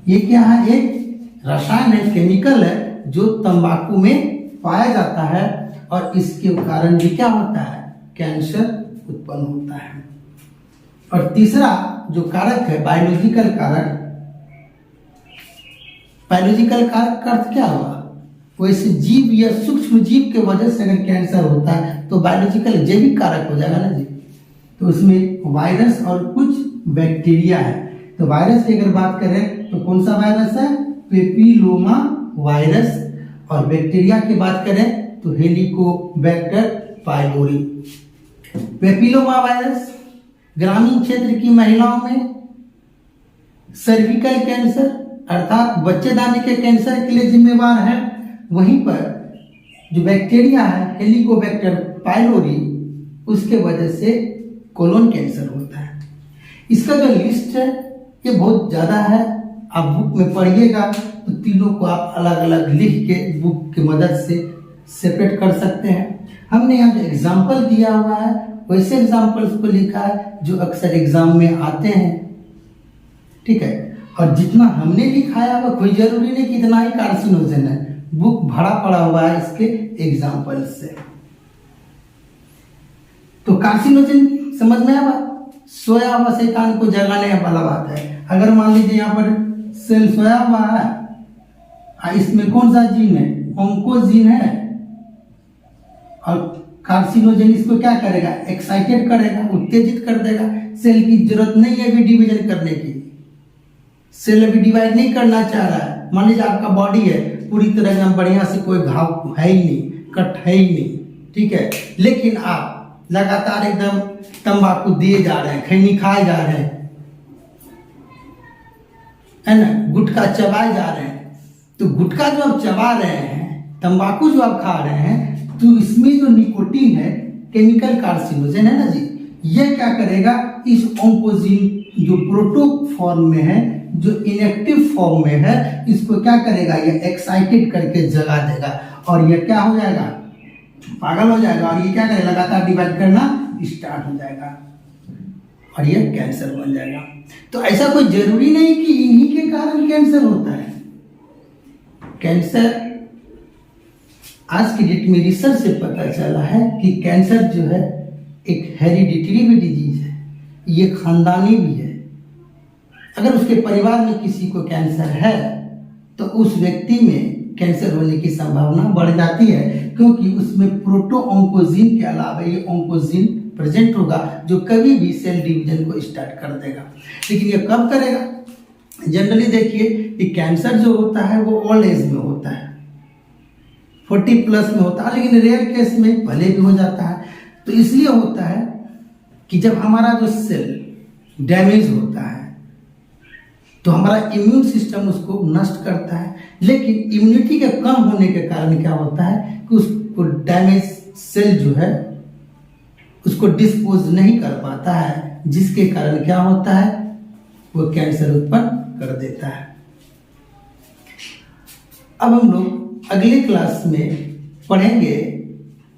ये क्या है? एक रसायन है, केमिकल है जो तंबाकू में पाया जाता है और इसके कारण भी क्या होता है? कैंसर उत्पन्न होता है। और तीसरा जो कारक है बायोलॉजिकल कारक। बायोलॉजिकल कारक का अर्थ क्या हुआ? वैसे जीव या सूक्ष्म जीव के वजह से अगर कैंसर होता है तो बायोलॉजिकल जैविक कारक हो जाएगा ना जी। तो उसमें वायरस और कुछ बैक्टीरिया है। तो वायरस की अगर बात करें तो कौन सा वायरस है? Papilloma virus. और बैक्टीरिया की बात करें तो हेलिकोबैक्टर पाइलोरी। पेपिलोमा वायरस ग्रामीण क्षेत्र की महिलाओं में सर्विकल कैंसर अर्थात बच्चेदानी के कैंसर के लिए जिम्मेवार है। वहीं पर जो बैक्टीरिया है हेलिकोबैक्टर पाइलोरी, उसके वजह से कोलोन कैंसर होता है। इसका जो लिस्ट है ये बहुत ज़्यादा है, आप बुक में पढ़िएगा तो तीनों को आप अलग अलग लिख के बुक की मदद से सेपरेट कर सकते हैं। हमने यहाँ जो एग्जाम्पल दिया हुआ है वैसे एग्जाम्पल्स को लिखा है जो अक्सर एग्जाम में आते हैं, ठीक है। और जितना हमने लिखाया हुआ कोई जरूरी नहीं कि इतना ही कार्सिनोजन है, बुक भरा पड़ा हुआ है इसके एग्जाम्पल से। तो कार्सिनोजन समझ में आया? सोया हुआ शैतान को जगाने वाला बात है। अगर मान लीजिए यहाँ पर सेल सोया हुआ है, इसमें कौन सा जीन है? ऑन्कोजीन है। और कार्सिनोजन इसको क्या करेगा? एक्साइटेड करेगा, उत्तेजित कर देगा। सेल की जरूरत नहीं है अभी डिवीजन करने की, सेल अभी डिवाइड नहीं करना चाह रहा है। मान लीजिए आपका बॉडी है पूरी तरह एकदम बढ़िया से, कोई घाव है ही नहीं, कट है ही नहीं, ठीक है, लेकिन आप लगातार एकदम तंबाकू दिए जा रहे हैं, खैनी खाए जा रहे हैं, है ना, गुटखा चबाए जा रहे हैं। तो गुटखा जो आप चबा रहे हैं, तंबाकू जो आप खा रहे हैं, तो इसमें जो निकोटीन है केमिकल कार्सिनोजन है ना जी, ये क्या करेगा? इस ऑन्कोजीन जो प्रोटो फॉर्म में है, जो इनएक्टिव फॉर्म में है, इसको क्या करेगा? ये एक्साइटेड करके जगा देगा और ये क्या हो जाएगा? पागल हो जाएगा और ये क्या करेगा? लगातार डिवाइड करना स्टार्ट हो जाएगा और ये कैंसर बन जाएगा। तो ऐसा कोई जरूरी नहीं कि इन्हीं के कारण कैंसर होता है। कैंसर आज की डेट में रिसर्च से पता चला है कि कैंसर जो है एक हेरिडिटरी भी डिजीज है, ये खानदानी भी है। अगर उसके परिवार में किसी को कैंसर है तो उस व्यक्ति में कैंसर होने की संभावना बढ़ जाती है, क्योंकि उसमें प्रोटो ऑन्कोजीन के अलावा ये ऑन्कोजीन प्रेजेंट होगा जो कभी भी सेल डिवीजन को स्टार्ट कर देगा। लेकिन ये कब करेगा? जनरली देखिए कि कैंसर जो होता है वो ओल्ड एज में होता है, 40 प्लस में होता है, लेकिन रेयर केस में भले भी हो जाता है। तो इसलिए होता है कि जब हमारा जो सेल डैमेज होता है तो हमारा इम्यून सिस्टम उसको नष्ट करता है, लेकिन इम्यूनिटी के कम होने के कारण क्या होता है कि उसको डैमेज सेल जो है उसको डिस्पोज नहीं कर पाता है, जिसके कारण क्या होता है? वो कैंसर उत्पन्न कर देता है। अब हम लोग अगले क्लास में पढ़ेंगे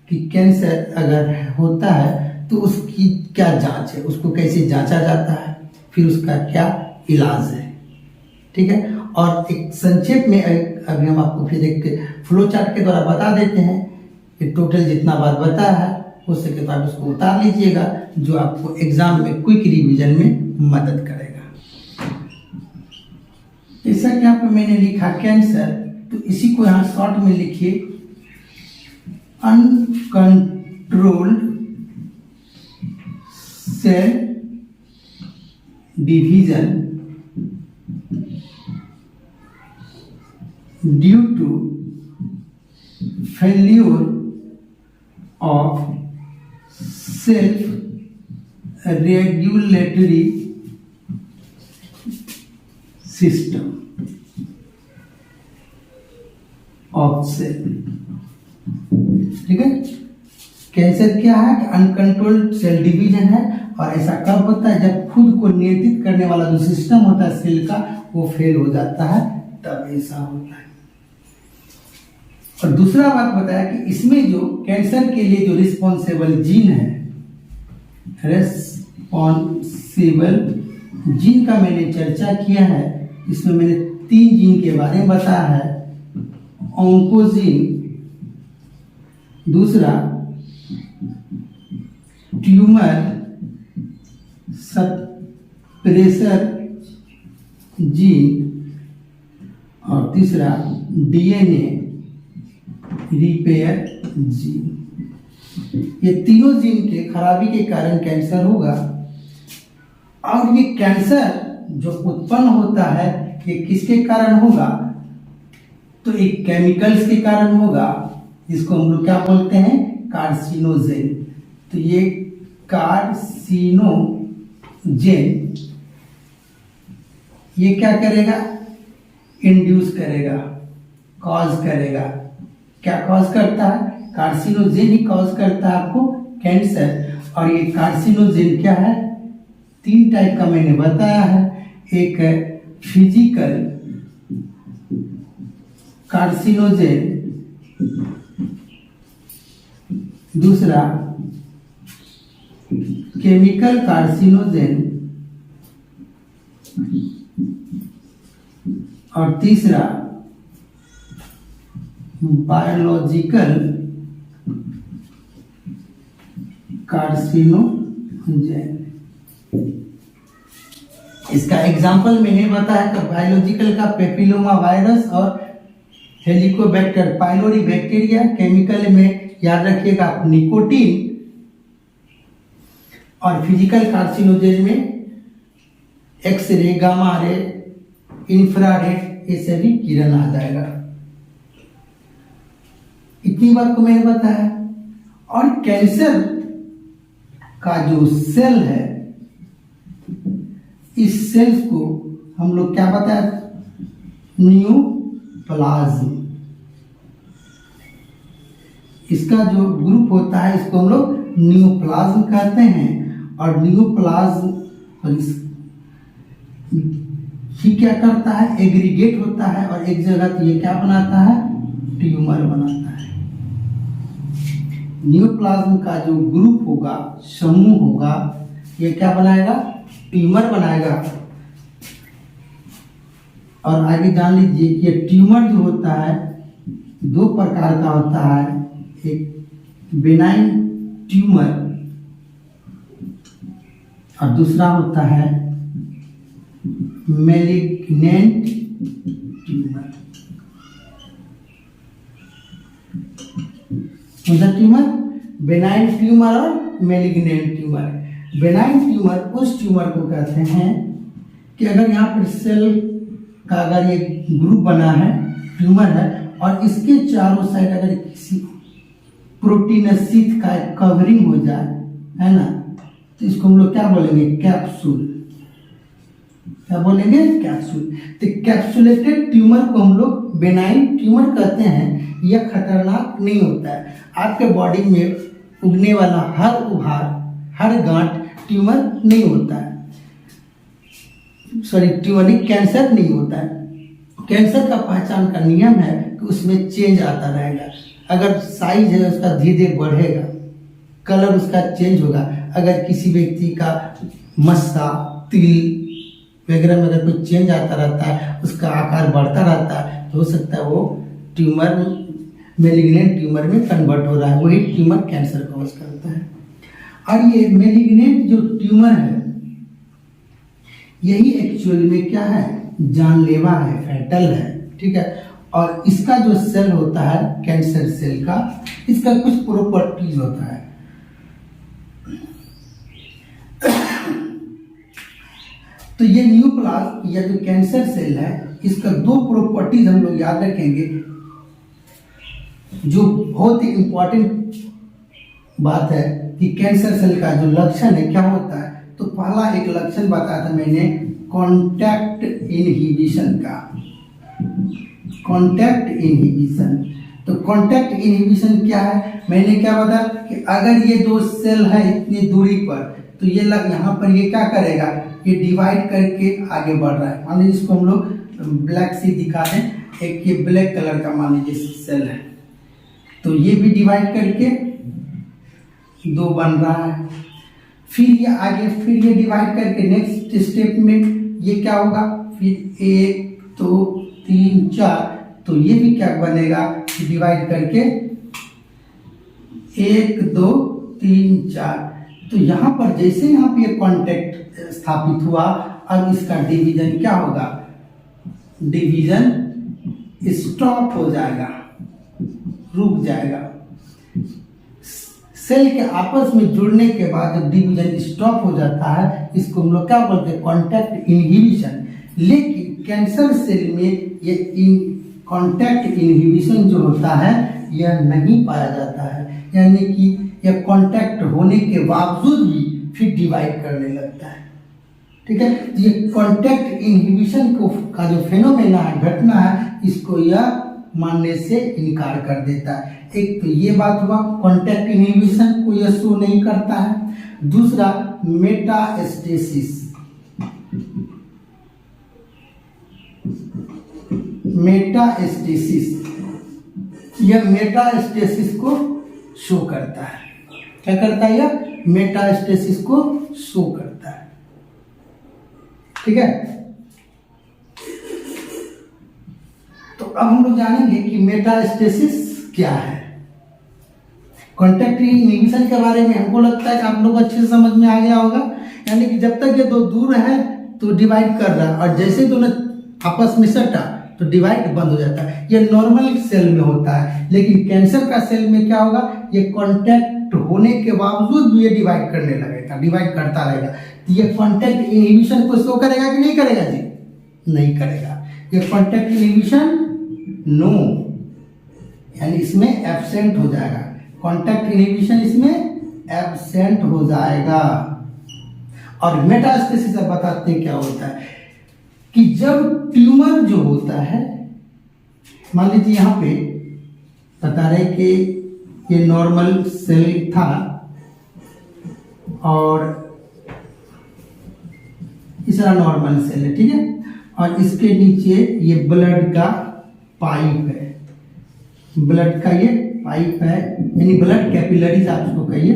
कि कैंसर अगर होता है तो उसकी क्या जांच है, उसको कैसे जांचा जाता है, फिर उसका क्या इलाज है, ठीक है। और एक संक्षेप में अभी हम आपको फिर एक फ्लो चार्ट के द्वारा बता देते हैं कि टोटल जितना बात बताया है हो सके तो आप उसको उतार लीजिएगा, जो आपको एग्जाम में क्विक रिवीजन में मदद करेगा। जैसा कि यहाँ पे मैंने लिखा कैंसर, तो इसी को यहाँ शॉर्ट में लिखिए, uncontrolled cell division due to failure of self-regulatory system of cell, ठीक है। कैंसर क्या है? अनकंट्रोल्ड सेल डिवीजन है, और ऐसा कब होता है? जब खुद को नियंत्रित करने वाला जो सिस्टम होता है सेल का वो फेल हो जाता है, तब ऐसा होता है। और दूसरा बात बताया कि इसमें जो कैंसर के लिए जो रिस्पॉन्सिबल जीन है रेस्पॉन्सिबल जीन का मैंने चर्चा किया है। इसमें मैंने 3 जीन के बारे में बताया है। ऑन्कोजीन, दूसरा ट्यूमर सप्रेसर जीन, और तीसरा डीएनए रिपेयर जीन। ये तीनों जीन के खराबी के कारण कैंसर होगा। और ये कैंसर जो उत्पन्न होता है ये किसके कारण होगा? तो एक केमिकल्स के कारण होगा, जिसको हम लोग क्या बोलते हैं? कार्सिनोजेन। तो ये कार्सिनोजेन ये क्या करेगा? इंड्यूस करेगा, कॉज करेगा। क्या कॉज करता है? कार्सिनोजेन ही कॉज करता है आपको कैंसर। और ये कार्सिनोजेन क्या है? 3 टाइप का मैंने बताया है। एक है फिजिकल कार्सिनोजेन, दूसरा केमिकल कार्सिनोजेन, और तीसरा बायोलॉजिकल कार्सिनोजेन। इसका एग्जाम्पल मैंने बताया कि बायोलॉजिकल का पेपिलोमा वायरस और हेलिकोबैक्टर पाइलोरी बैक्टीरिया। केमिकल में याद रखिएगा आप निकोटीन। और फिजिकल कार्सिनोजेन में एक्सरे, गामा रे, इंफ्रारेड, ये सभी किरण आ जाएगा। इतनी बात को मैंने बताया। और कैंसर का जो सेल है, इस सेल्स को हम लोग क्या बताया? न्यूप्लाज्म। इसका जो ग्रुप होता है इसको हम लोग न्यूप्लाज्म कहते हैं। और न्यूप्लाज्म ही क्या करता है? एग्रीगेट होता है और एक जगह ये क्या बनाता है? ट्यूमर बनाता है। न्यूप्लाज्म का जो ग्रुप होगा, समूह होगा, ये क्या बनाएगा? ट्यूमर बनाएगा। और आगे जान लीजिए कि ये ट्यूमर जो होता है 2 प्रकार का होता है। एक बेनाइन ट्यूमर और दूसरा होता है malignant tumour. Tumour benign tumour और मैलिग्नेंट ट्यूमर। बेनाइन ट्यूमर उस ट्यूमर को कहते हैं कि अगर यहाँ पर सेल का अगर एक ग्रुप बना है, ट्यूमर है, और इसके चारों साइड अगर किसी प्रोटीनस शीथ का कवरिंग हो जाए, है ना, तो इसको हम लोग क्या बोलेंगे? कैप्सूल। क्या बोलेंगे? कैप्सूल। तो कैप्सुलेटेड ट्यूमर को हम लोग बेनाइन ट्यूमर कहते हैं। यह खतरनाक नहीं होता है। आपके बॉडी में उगने वाला हर उभार, हर गांठ ट्यूमर नहीं होता है। सॉरी, ट्यूमर नहीं, कैंसर नहीं होता है। कैंसर का पहचान का नियम है कि उसमें चेंज आता रहेगा। अगर साइज है उसका धीरे धीरे बढ़ेगा, कलर उसका चेंज होगा। अगर किसी व्यक्ति का मस्सा, तिल वगैरह में अगर कोई चेंज आता रहता है, उसका आकार बढ़ता रहता है, तो हो सकता है वो ट्यूमर मैलिग्नेंट ट्यूमर में कन्वर्ट हो रहा है। वही ट्यूमर कैंसर कॉज करता है। और ये मैलिग्नेंट जो ट्यूमर है, यही एक्चुअली में क्या है? जानलेवा है, फैटल है। ठीक है। और इसका जो सेल होता है कैंसर सेल का, इसका कुछ प्रॉपर्टीज होता है। तो ये न्यूप्लाज्म या जो कैंसर सेल है, इसका 2 प्रॉपर्टीज हम लोग याद रखेंगे, जो बहुत ही इंपॉर्टेंट बात है कि कैंसर सेल का जो लक्षण है क्या होता है। तो पहला एक लक्षण बताया था मैंने कॉन्टैक्ट इनहिबिशन का। कॉन्टैक्ट इनहिबिशन, तो कॉन्टैक्ट इनहिबिशन क्या है? मैंने क्या बताया कि अगर ये 2 सेल है इतनी दूरी पर, तो ये यहाँ पर ये क्या करेगा? ये डिवाइड करके आगे बढ़ रहा है। मान लीजिए इसको हम लोग ब्लैक से दिखा दें। एक ये ब्लैक कलर का मान लीजिए सेल है, तो ये भी डिवाइड करके 2 बन रहा है। फिर ये आगे फिर ये डिवाइड करके नेक्स्ट स्टेप में ये क्या होगा, फिर 1 2 3 4, तो ये भी क्या बनेगा, डिवाइड करके 1 2 3 4। तो यहाँ पर जैसे यहाँ पे ये कॉन्टेक्ट स्थापित हुआ, अब इसका डिवीजन क्या होगा, डिवीजन स्टॉप हो जाएगा, रुक जाएगा। सेल के आपस में जुड़ने के बाद जब डिवीजन स्टॉप हो जाता है, इसको हम लोग क्या बोलते हैं, कॉन्टैक्ट इनहिबिशन। लेकिन कैंसर सेल में ये कॉन्टैक्ट इनहिबिशन जो होता है यह नहीं पाया जाता है, यानी कि यह कॉन्टैक्ट होने के बावजूद भी फिर डिवाइड करने लगता है। ठीक है, तो ये कॉन्टैक्ट इनहिबिशन को का जो फेनोमेना है, घटना है, इसको यह मानने से इनकार कर देता है। एक तो ये बात हुआ, कॉन्टैक्ट इनहिबिशन को यह शो नहीं करता है। दूसरा मेटास्टेसिस, यह मेटास्टेसिस को शो करता है। क्या करता है, यह मेटास्टेसिस को शो करता है। ठीक है, तो अब हम लोग जानेंगे कि मेटास्टेसिस क्या है। कॉन्टैक्ट इनहिबिशन के बारे में हमको लगता है कि आप लोग अच्छे से समझ में आ गया होगा, यानी कि जब तक ये दो दूर है तो डिवाइड कर रहा है, और जैसे दोनों आपस में सटा तो डिवाइड बंद हो जाता है। ये नॉर्मल सेल में होता है, लेकिन कैंसर का सेल में क्या होगा, ये कॉन्टैक्ट होने के बावजूद भी ये डिवाइड करने लगेगा, डिवाइड करता रहेगा। तो ये कॉन्टैक्ट इनहिबिशन को शो करेगा कि नहीं करेगा जी, नहीं करेगा। ये कॉन्टैक्ट इनहिबिशन नो, यानी इसमें एब्सेंट हो जाएगा, कॉन्टैक्ट इनहिबिशन इसमें एब्सेंट हो जाएगा। और मेटास्टेसिस अब बताते हैं क्या होता है, कि जब ट्यूमर जो होता है, मान लीजिए यहाँ पे बता रहे कि ये नॉर्मल सेल था और तीसरा नॉर्मल सेल है, ठीक है, और इसके नीचे ये ब्लड का पाइप है, ब्लड का ये पाइप है, यानी ब्लड कैपिलरीज आप इसको कहिए।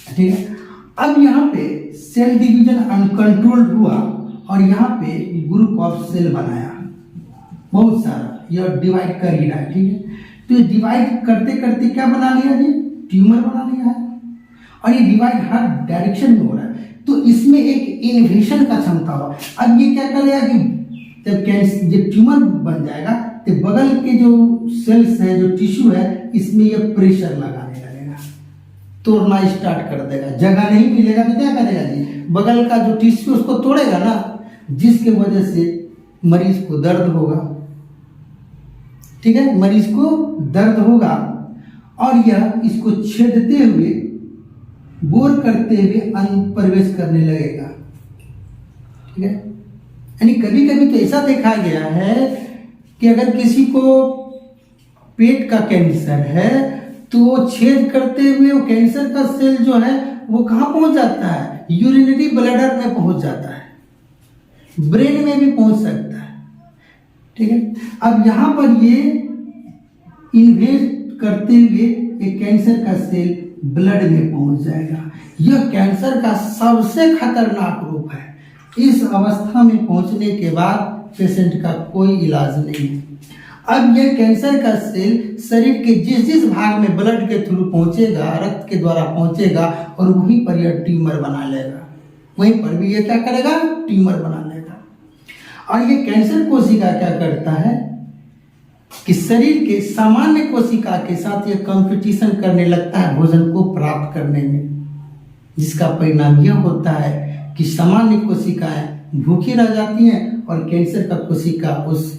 ठीक है, अब यहाँ पे सेल डिवीजन अनकंट्रोल्ड हुआ और यहाँ पे ग्रुप ऑफ सेल बनाया बहुत सारा, यह डिवाइड कर ही रहा है। ठीक है, तो ये डिवाइड करते करते क्या बना लिया जी, ट्यूमर बना लिया है, और ये डिवाइड हर डायरेक्शन में हो रहा है। तो इसमें एक इन्वेशन का क्षमता हुआ। अब ये क्या करेगा कि जब कैंसर जब ट्यूमर बन जाएगा तो बगल के जो सेल्स है, जो टिश्यू है, इसमें ये प्रेशर लगाने लगेगा, तोड़ना स्टार्ट कर देगा। जगह नहीं मिलेगा तो क्या करेगा जी, बगल का जो टिश्यू उसको तोड़ेगा ना, जिसके वजह से मरीज को दर्द होगा। ठीक है, मरीज को दर्द होगा और यह इसको छेदते हुए, बोर करते हुए प्रवेश करने लगेगा। ठीक है, यानी कभी कभी तो ऐसा देखा गया है कि अगर किसी को पेट का कैंसर है तो वो छेद करते हुए वो कैंसर का सेल जो है वो कहाँ पहुंच जाता है, यूरिनरी ब्लैडर में पहुंच जाता है, ब्रेन में भी पहुंच सकता है। ठीक है, अब यहाँ पर ये इन्वेस्ट करते हुए ये कैंसर का सेल ब्लड में पहुंच जाएगा। यह कैंसर का सबसे खतरनाक रूप है। इस अवस्था में पहुंचने के बाद पेशेंट का कोई इलाज नहीं है। अब यह कैंसर का सेल शरीर के जिस जिस भाग में ब्लड के थ्रू पहुंचेगा, रक्त के द्वारा पहुंचेगा, और वहीं पर यह ट्यूमर बना लेगा, वहीं पर भी यह क्या करेगा, ट्यूमर बना लेगा। और ये कैंसर कोशिका क्या करता है कि शरीर के सामान्य कोशिका के साथ यह कंपटीशन करने लगता है भोजन को प्राप्त करने में, जिसका परिणाम यह होता है कि सामान्य कोशिकाएं भूखी रह जाती हैं और कैंसर का कोशिका उस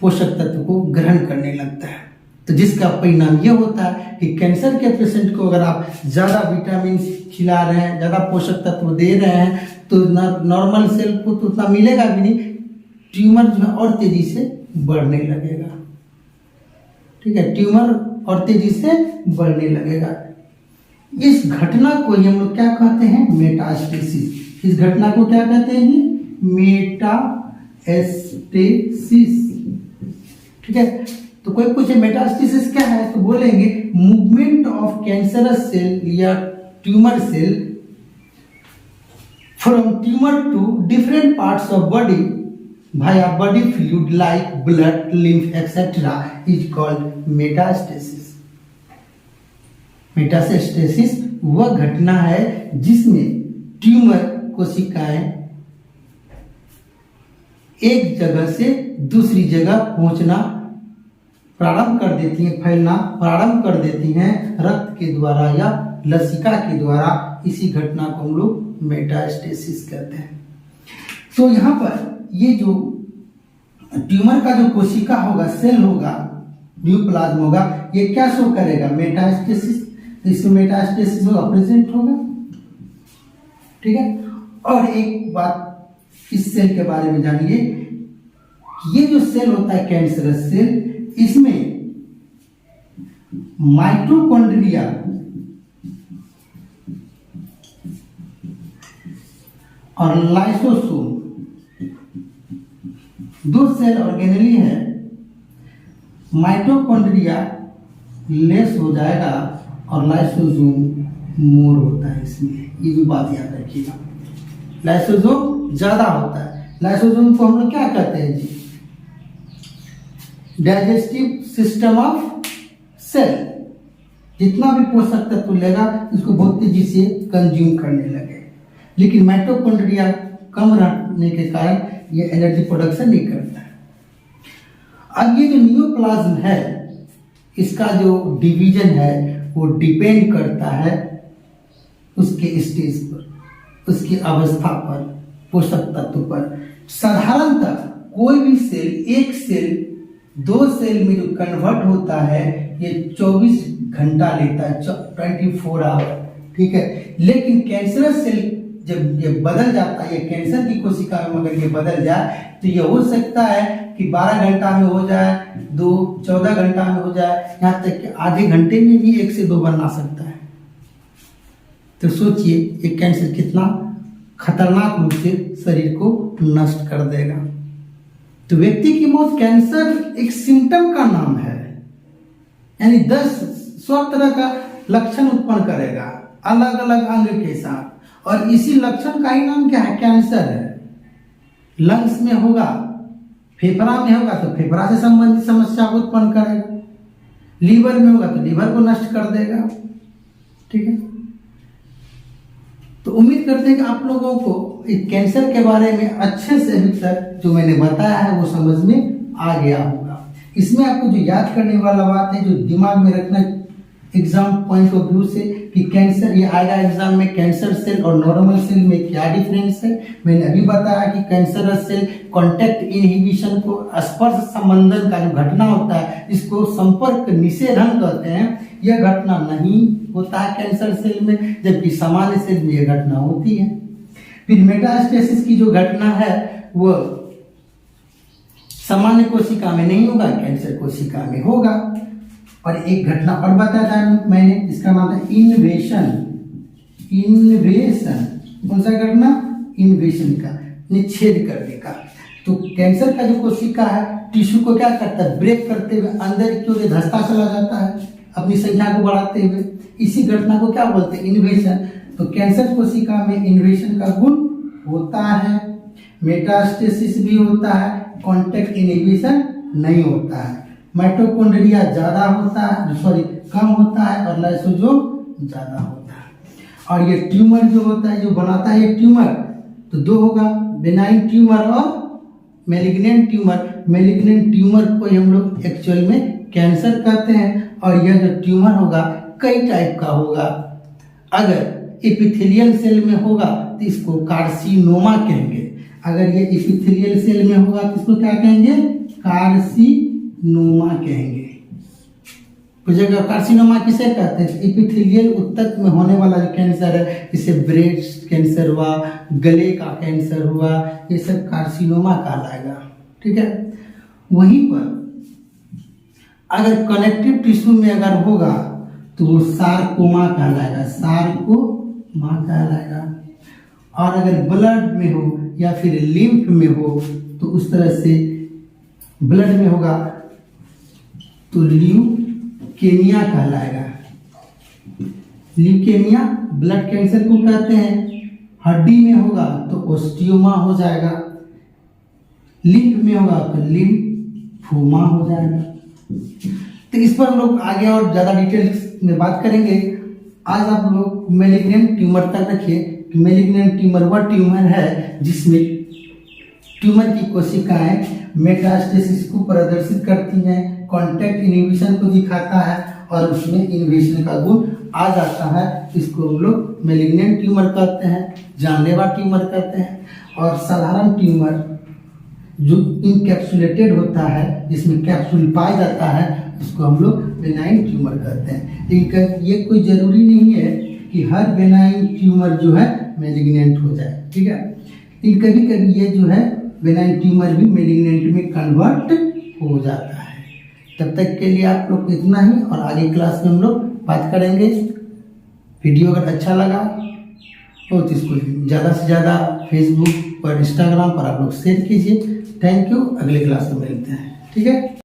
पोषक तत्व को ग्रहण करने लगता है। तो जिसका परिणाम यह होता है कि कैंसर के पेशेंट को अगर आप ज़्यादा विटामिन खिला रहे हैं, ज़्यादा पोषक तत्व दे रहे हैं, तो नॉर्मल सेल को तो उतना मिलेगा भी नहीं, ट्यूमर जो है और तेजी से बढ़ने लगेगा। ठीक है, ट्यूमर और तेजी से बढ़ने लगेगा। इस घटना को ही हम लोग क्या कहते हैं, मेटास्टेसिस। इस घटना को क्या कहते हैं, मेटास्टेसिस। ठीक है, तो कोई पूछे मेटास्टेसिस क्या है, तो बोलेंगे मूवमेंट ऑफ कैंसरस सेल या tumour cell from tumor to different parts of body via body fluid like blood, lymph, etc. is called metastasis. Metastasis वह घटना है जिसमें ट्यूमर कोशिकाएं एक जगह से दूसरी जगह पहुंचना प्रारंभ कर देती हैं, फैलना प्रारंभ कर देती हैं रक्त के द्वारा या लसिका के द्वारा। इसी घटना को हम लोग मेटास्टेसिस कहते हैं। तो यहाँ पर ये जो ट्यूमर का जो कोशिका होगा, सेल होगा, न्यूप्लाज्म होगा, ये क्या शो करेगा? मेटास्टेसिस। तो इसमें मेटास्टेसिस होगा, प्रेजेंट होगा, ठीक है। और एक बात इस सेल के बारे में जानिए, ये जो सेल होता है कैंसरस सेल, इसमें माइटोकॉन्ड्रिया और लाइसोसोम दो सेल ऑर्गेनेली है। माइटोकॉन्ड्रिया लेस हो जाएगा और लाइसोसोम मोर होता है इसमें, ये भी बात याद रखिएगा। लाइसोसोम ज्यादा होता है। लाइसोसोम को हम लोग क्या कहते हैं जी? Digestive system of cell. जितना भी पोषक तत्व लेगा इसको बहुत तेजी से कंज्यूम करने लगे। लेकिन माइटोकॉन्ड्रिया कम रहने के कारण ये एनर्जी प्रोडक्शन नहीं करता है। अब ये जो न्यूप्लाज्म है, इसका जो डिवीजन है वो डिपेंड करता है उसके स्टेज पर, उसकी अवस्था पर, पोषक तत्व पर। साधारणतः कोई भी सेल, एक सेल दो सेल में जो कन्वर्ट होता है ये 24 घंटा लेता है, 24 आवर, ठीक है। लेकिन कैंसरस सेल जब ये बदल जाता है, ये कैंसर की कोशिका में अगर ये बदल जाए तो ये हो सकता है कि 12 घंटा में हो जाए, 14 घंटा में हो जाए, यहाँ तक कि आधे घंटे में भी 1 से 2 बना सकता है। तो सोचिए ये कैंसर कितना खतरनाक रूप से शरीर को नष्ट कर देगा। तो व्यक्ति की मौत, कैंसर एक सिम्टम का नाम है, यानी 100 तरह का लक्षण उत्पन्न करेगा अलग अलग अंग के साथ, और इसी लक्षण का ही नाम क्या है? कैंसर है। लंग्स में होगा, फेफड़ा में होगा तो फेफड़ा से संबंधित समस्या को उत्पन्न करेगा, लीवर में होगा तो लीवर को नष्ट कर देगा, ठीक है। तो उम्मीद करते हैं कि आप लोगों को इस कैंसर के बारे में अच्छे से अभी तक जो मैंने बताया है वो समझ में आ गया होगा। इसमें आपको जो याद करने वाला बात है, जो दिमाग में रखना एग्जाम पॉइंट ऑफ व्यू से, कि कैंसर, ये आएगा एग्जाम में, कैंसर सेल और नॉर्मल सेल में क्या डिफरेंस है। मैंने अभी बताया कि कैंसरस सेल कॉन्टैक्ट इनहिबिशन को, स्पर्श संबंधन का जो घटना होता है इसको संपर्क निषेधन कहते हैं। यह घटना नहीं होता है कैंसर सेल में, जबकि सामान्य सेल में यह घटना होती है। फिर मेटास्टेसिस की जो घटना है वो सामान्य कोशिका में नहीं होगा, कैंसर कोशिका में होगा। और एक घटना और बताया था मैंने, इसका नाम है इन्वेशन। इन्वेशन कौन सा घटना? इन्वेशन का, निच्छेद करने का। तो कैंसर का जो कोशिका है टिश्यू को क्या करता है? ब्रेक करते हुए अंदर की ओर धंसता चला जाता है अपनी संख्या को बढ़ाते हुए। इसी घटना को क्या बोलते हैं? इन्वेशन। तो कैंसर कोशिका में इन्वेशन का गुण होता है, मेटास्टेसिस भी होता है, कॉन्टैक्ट इनहिबिशन नहीं होता है। माइटोकॉन्ड्रिया ज्यादा होता है, कम होता है, और लाइसोसोम ज्यादा होता है। और ये ट्यूमर जो होता है, जो बनाता है ये ट्यूमर, तो दो होगा, बेनाइन ट्यूमर और मैलिग्नेंट ट्यूमर। मैलिग्नेंट ट्यूमर को हम लोग एक्चुअल में कैंसर कहते हैं। और यह जो ट्यूमर होगा कई टाइप का होगा। अगर एपिथेलियल सेल में होगा तो इसको कार्सिनोमा कहेंगे। अगर ये एपिथेलियल सेल में होगा तो इसको क्या कहेंगे? कार्सिनोमा कहेंगे। कुछ जगह कार्सिनोमा किसे कहते हैं? एपिथेलियल ऊतक में होने वाला जो कैंसर है, जैसे ब्रेस्ट कैंसर हुआ, गले का कैंसर हुआ, ये सब कार्सिनोमा कहलाएगा, ठीक है। वहीं पर अगर कनेक्टिव टिश्यू में अगर होगा तो वो सार्कोमा कहलाएगा, सार्कोमा कहलाएगा। और अगर ब्लड में हो या फिर लिम्फ में हो तो उस तरह से ब्लड में होगा तो ल्यूकेमिया कहलाएगा। ल्यूकेमिया ब्लड कैंसर को कहते हैं। हड्डी में होगा तो ओस्टियोमा हो जाएगा, लिम्फ में होगा तो लिम्फोमा हो जाएगा। तो इस पर हम लोग आगे और ज़्यादा डिटेल्स में बात करेंगे। आज आप लोग मैलिग्नेंट ट्यूमर तक रखिए कि मैलिग्नेंट ट्यूमर वह ट्यूमर है जिसमें ट्यूमर की कोशिकाएं मेटास्टेसिस को प्रदर्शित करती हैं, कॉन्टैक्ट इनहिबिशन को दिखाता है और उसमें इन्वेजन का गुण आ जाता है। इसको हम लोग मैलिग्नेंट ट्यूमर कहते हैं, जानलेवा ट्यूमर कहते हैं। और साधारण ट्यूमर जो इनकैप्सुलेटेड होता है, जिसमें कैप्सूल पाया जाता है, उसको हम लोग बेनाइन ट्यूमर कहते हैं। लेकिन ये कोई जरूरी नहीं है कि हर बेनाइन ट्यूमर जो है मैलिग्नेंट हो जाए, ठीक है। लेकिन कभी कभी ये जो है बेनाइन ट्यूमर भी मैलिग्नेंट में कन्वर्ट हो जाता है। तब तक के लिए आप लोग इतना ही, और आगे क्लास में हम लोग बात करेंगे। वीडियो अगर अच्छा लगा हो तो इसको ज़्यादा से ज़्यादा फेसबुक और इंस्टाग्राम पर आप लोग शेयर कीजिए। थैंक यू, अगले क्लास में मिलते हैं, ठीक है।